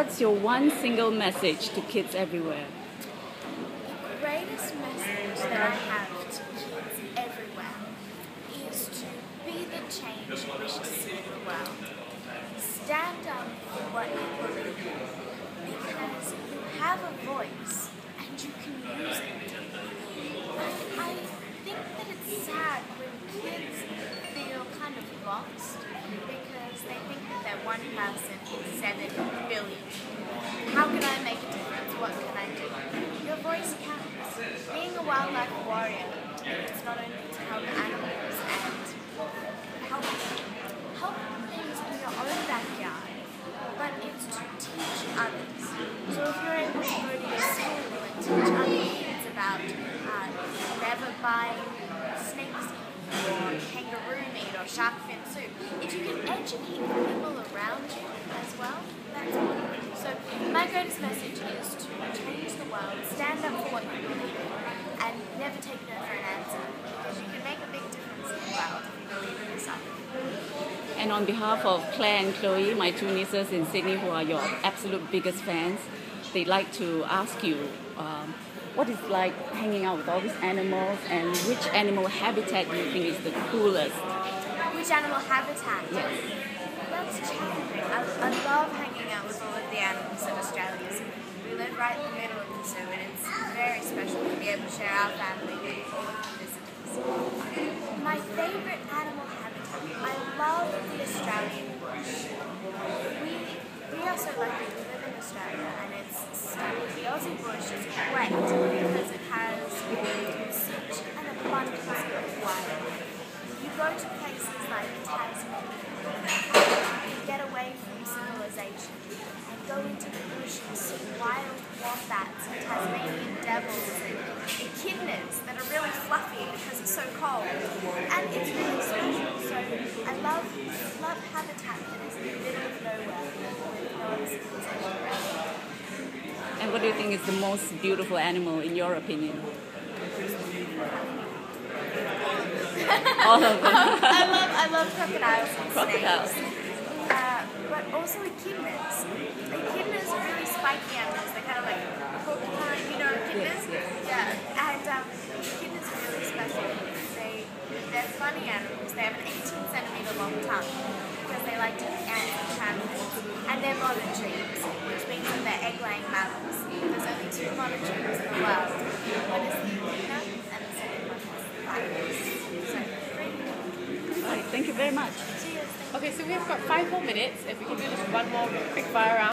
what's your one single message to kids everywhere? The greatest message that I have to kids everywhere is to be the change you wish to see in the world. Stand up for what you believe in, because you have a voice and you can use it. I think that it's sad when kids feel kind of lost because they think that they're one person in 7 billion. How can I make a difference? What can I do? Your voice counts. Being a wildlife warrior, it's not only to help animals and help things in your own backyard, but it's to teach others. So if you're able to go to your school and teach other kids about never buying snake skin or kangaroo meat or shark fin soup, if you can educate the people around you as well, that's wonderful. So my greatest message is to change the world, stand up for what you believe in, and never take no for an answer, because you can make a big difference in the world if you believe in yourself. And on behalf of Claire and Chloe, my 2 nieces in Sydney who are your absolute biggest fans, they'd like to ask you what it's like hanging out with all these animals, and which animal habitat you think is the coolest? Which animal habitat? Yes. That's challenging. I love hanging out with all of the animals in Australia. So we live right in the middle of the zoo, and it's very special to be able to share our family with all of the visitors. My favourite animal habitat, I love the Australian bush. We are so lucky to live in Australia, and it's stunning. The Aussie bush is great because it has such an abundance of wildlife. You go to places like Tasmania, you get away from civilization and go into the bush and see wild wombats and Tasmanian devils and echidnas that are really fluffy because it's so cold. And it's really special. So I love habitat that is in the middle of nowhere with no other civilization around it. And what do you think is the most beautiful animal in your opinion? All of them. I love crocodiles and Crocodiles. snakes. But also echidnas. Echidnas are really spiky animals. They're kind of like porcupine, you know, echidnas? Yes. Yeah. And echidnas are really special. They're funny animals. They have an 18-centimeter long tongue because they like to eat ants and tarantulas. And they're monotremes, which means that they're egg-laying mammals. There's only 2 monotremes in the world. One is the echidna, and the second one is the virus. So, Right, thank you very much. cheers. Okay, so we have got 5 more minutes. If we can do just one more quick fire round.